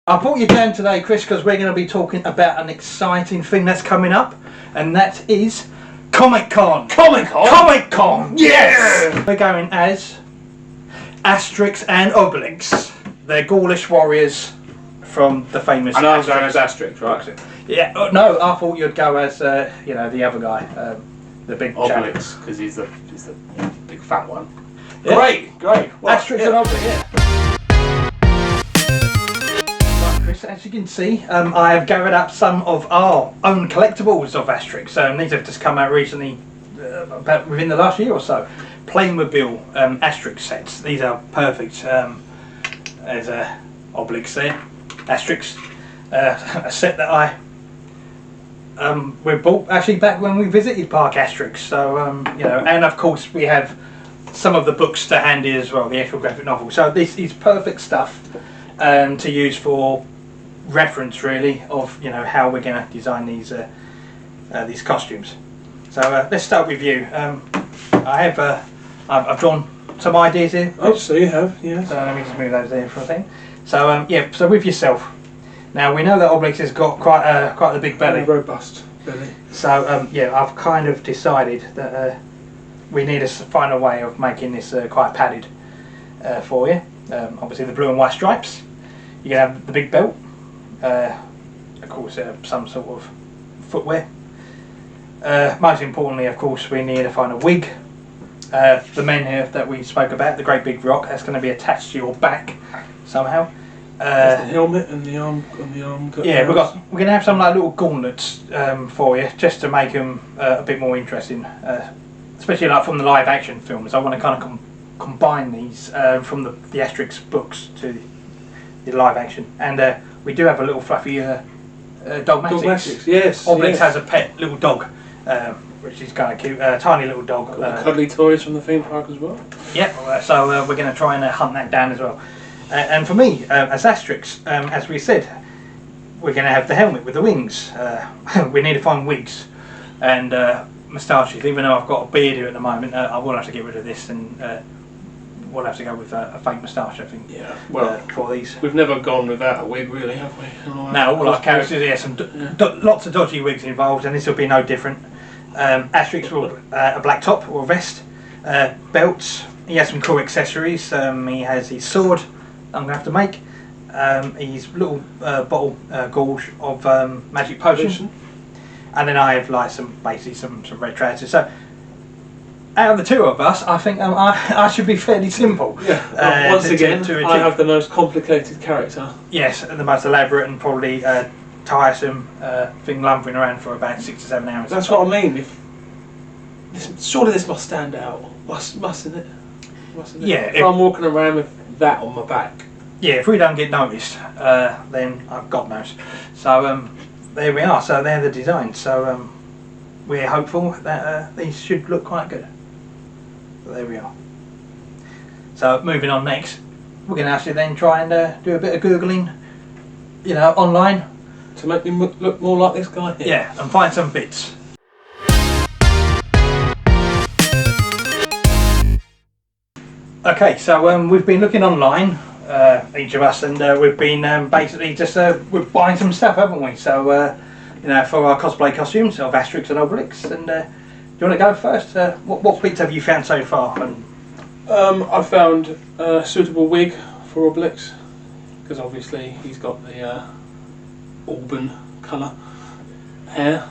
I brought you down today, Chris, because we're going to be talking about an exciting thing that's coming up, and that is Comic Con. Comic Con? Comic Con! Yes! We're going as Asterix and Obelix, the Gaulish Warriors from the famous. I know I'm going as Asterix, right? Yeah. No, I thought you'd go as you know, the other guy, the big Obelix, because he's the big fat one. Yeah. Great. Well, Asterix and Obelix, yeah. Chris, as you can see, I have gathered up some of our own collectibles of Asterix. These have just come out recently, about within the last year or so. Playmobil Asterix sets. These are perfect. There's Obelix there, Asterix, a set that we bought actually back when we visited Park Asterix. So you know, and of course we have some of the books to handy as well, the actual graphic novel. So this is perfect stuff to use for reference, really, of how we're going to design these costumes. So let's start with you. I've drawn some ideas here. Oh, so you have, yes. So let me just move those there for a thing. So yeah, so with yourself. Now we know that Obelix has got quite a big belly, a robust belly. So yeah, I've kind of decided that we need to find a way of making this quite padded for you. Obviously the blue and white stripes. You're gonna have the big belt. Of course, some sort of footwear. Most importantly, of course, we need to find a wig. The men here that we spoke about, the great big rock, that's going to be attached to your back somehow. The helmet and the arm Yeah, we're going to have some like little gauntlets for you, just to make them a bit more interesting, especially like from the live action films. I want to kind of combine these from the Asterix books to the live action, and we do have a little fluffy dogmatics. Yes. Obelix has a pet little dog, which is kind of cute. Tiny little dog. Cuddly toys from the theme park as well. Yeah. So we're going to try and hunt that down as well. And for me, as Asterix, as we said, we're going to have the helmet with the wings. We need to find wigs and moustaches. Even though I've got a beard here at the moment, I will have to get rid of this, and we'll have to go with a fake moustache, I think. Yeah. Well, for these, we've never gone without a wig, really, have we? No, all our characters, lots of dodgy wigs involved, and this will be no different. Asterix will a black top or vest, belts. He has some cool accessories. He has his sword. I'm going to have to make his little bottle gorge of magic potion, and then I have like some red trousers. So out of the two of us, I think I should be fairly simple. Yeah. Once again, I have the most complicated character. Yes, and the most elaborate and probably tiresome thing, lumbering around for about 6 to 7 hours. That's what I mean. Surely this must stand out, mustn't it? Yeah. If I'm walking around with that on my back. Yeah, if we don't get noticed, then God knows. So there we are. So they're the designs. So we're hopeful that these should look quite good. So there we are. So moving on next, we're going to actually then try and do a bit of Googling, online. To make me look more like this guy here. Yeah, and find some bits. Okay, so we've been looking online, each of us, and we've been basically just we're buying some stuff, haven't we? So for our cosplay costumes of Asterix and Obelix. And do you want to go first? What bits have you found so far? I found a suitable wig for Obelix, because obviously he's got the auburn colour hair,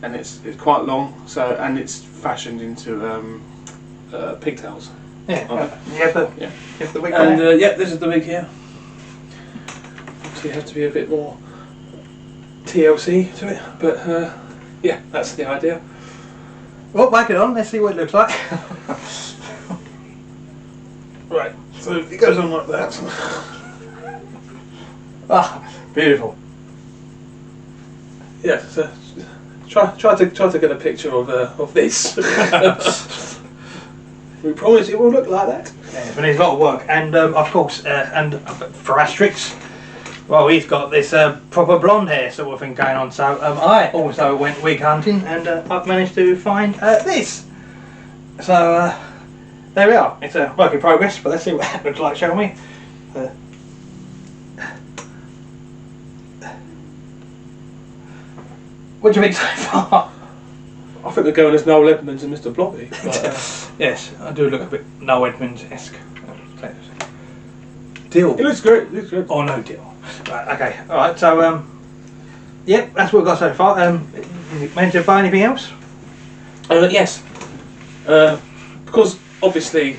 and it's quite long. So and it's fashioned into pigtails. Yeah, you have the wig. And yeah, this is the wig here. So you have to be a bit more TLC to it, but yeah, that's the idea. Well, whack it on. Let's see what it looks like. Right, so it goes on like that. Ah, beautiful. Yeah, so try to get a picture of this. We promise it will look like that. Yeah, but it's a lot of work, and of course, and for Asterix, well, he's got this proper blonde hair sort of thing going on. So I also went wig hunting, and I've managed to find this. So there we are. It's a work in progress, but let's see what it looks like, shall we? What do you think so far? I think they're going as Noel Edmonds and Mr. Blobby. But, yes, I do look a bit Noel Edmonds-esque. Deal. it looks great. It looks good. Oh, no deal. Right, okay. Alright, so, yep, that's what we've got so far. Managed to buy anything else? Yes. Because obviously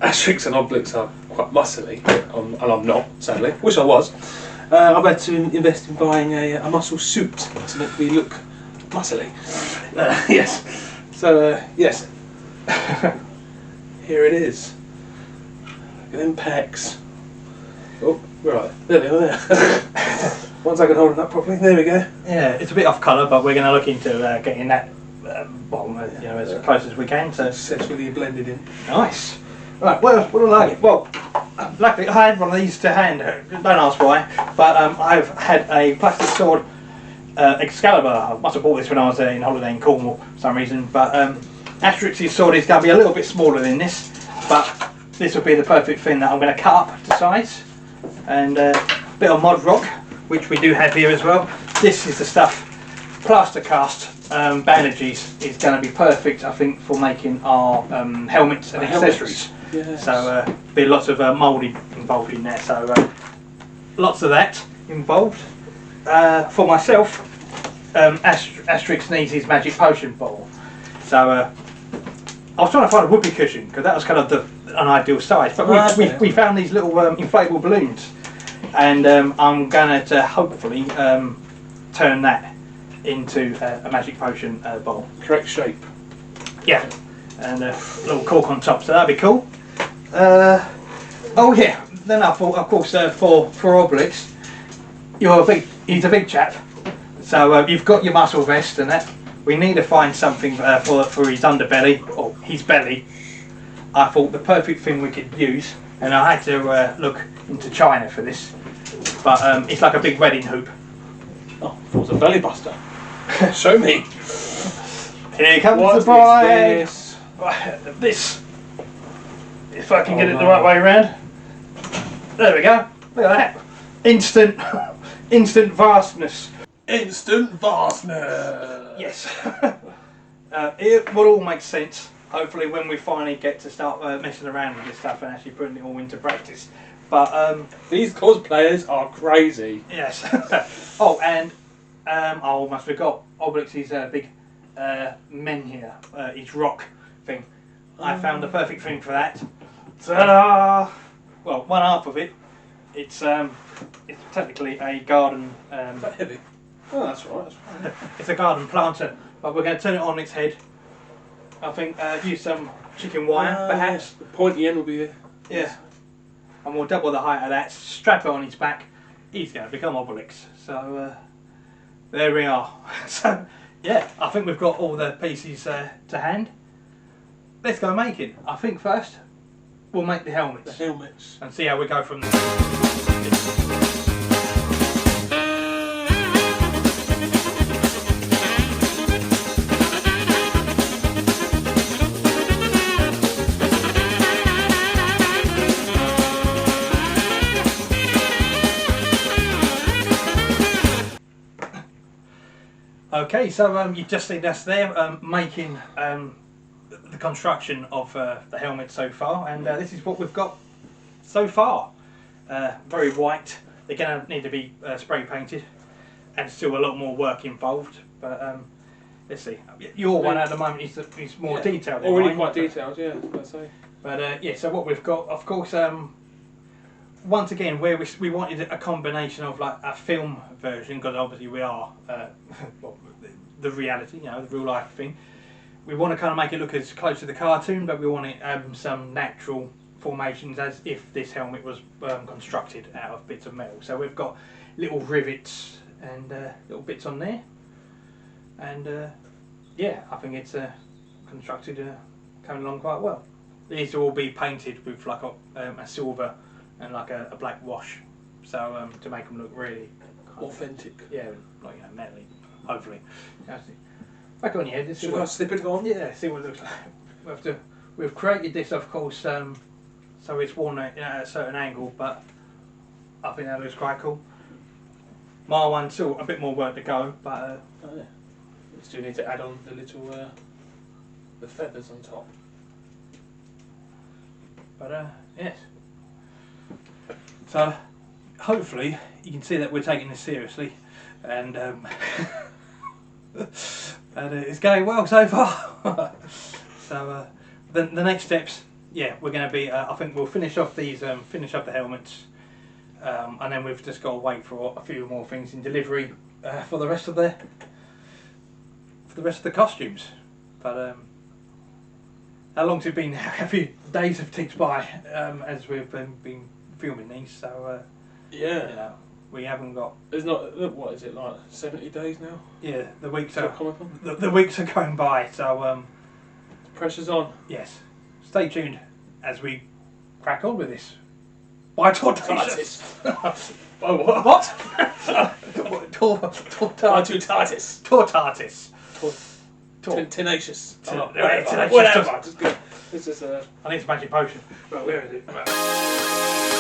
Asterix and Obelix are quite muscly, and I'm not, sadly. Wish I was. I've had to invest in buying a muscle suit to make me look muscly. Yes. So, yes. Here it is. Look at them pecs. Oh, right. There they are there. Once I can hold it up properly. There we go. Yeah, it's a bit off colour, but we're going to look into getting that as close as we can to Successfully blended in. Nice. Right, what else? What do I like? Well, luckily I had one of these to hand. Don't ask why, but I've had a plastic sword Excalibur. I must have bought this when I was in holiday in Cornwall for some reason. But Asterix's sword is going to be a little bit smaller than this, but this will be the perfect thing that I'm going to cut up to size. And a bit of mod rock, which we do have here as well. This is the stuff. Plaster cast bandages is going to be perfect, I think, for making our helmets and accessories. Yes. So be lots of moulding involved in there. So lots of that involved. For myself, Asterix needs his magic potion bottle. So I was trying to find a whoopee cushion because that was kind of an ideal size. But we found these little inflatable balloons, and I'm going to hopefully turn that into a magic potion bottle. Correct shape. Yeah, and a little cork on top, so that'd be cool. Oh yeah, then I thought, of course, for Obelix, he's a big chap, so you've got your muscle vest and that. We need to find something for his underbelly, or his belly. I thought the perfect thing we could use, and I had to look into China for this, but it's like a big wedding hoop. Oh, I thought it was a belly buster. Show me. Here comes What the bride. is This, if I can get it the right way around. There we go. Look at that. Instant vastness. Instant vastness. Yes. It will all make sense. Hopefully, when we finally get to start messing around with this stuff and actually putting it all into practice. But these cosplayers are crazy. yes. Oh, and I almost forgot. Obelix's big men here. His rock thing. I found the perfect thing for that. Ta-da! Well, one half of it. It's technically a garden. Is that heavy? Oh, that's right. That's right. It's a garden planter, but we're going to turn it on its head. I think use some chicken wire, perhaps. The pointy end will be there. Yeah. And we'll double the height of that. Strap it on his back. He's going to become Obelix. So there we are. So yeah, I think we've got all the pieces to hand. Let's go making. I think first we'll make the helmets. The helmets. And see how we go from there. Okay, so you've just seen us there making the construction of the helmet so far, and this is what we've got so far. Very white. They're going to need to be spray painted, and still a lot more work involved. But let's see. Your one at the moment is more detailed. Already mine, quite detailed, yeah. I'd say. But yeah, so what we've got, of course, once again, where we wanted a combination of like a film version, because obviously we are well, the reality, you know, the real life thing. We want to kind of make it look as close to the cartoon, but we want it some natural formations as if this helmet was constructed out of bits of metal. So we've got little rivets and little bits on there, and yeah, I think it's constructed coming along quite well. These will all be painted with like a silver and like a black wash, so to make them look really authentic. Yeah, like, you know, metally, hopefully. Back on your head. Should I slip it on? Yeah, see what it looks like. We've created this, of course, so it's worn at a certain angle, but I think that looks quite cool. My one's still a bit more work to go, but Oh, yeah. We still need to add on the little the feathers on top. yes. So hopefully you can see that we're taking this seriously, and and it's going well so far. So the next steps, yeah, we're going to be. I think we'll finish off these, finish up the helmets, and then we've just got to wait for a few more things in delivery for the rest of the costumes. But how long's it been? A few days have ticked by as we've been filming these, so Yeah. you know, we haven't got. There's not. What is it like? 70 days now. Yeah, the weeks So are Comic-Con? the weeks are going by. So Pressure's on. yes, stay tuned as we crack on with this. By Tortatis. Oh, what? What? Tortatis. Tortatis. Tenacious. Oh, Whatever. tenacious. Whatever. Just good. This is I need a magic potion. Right, where is it? Right.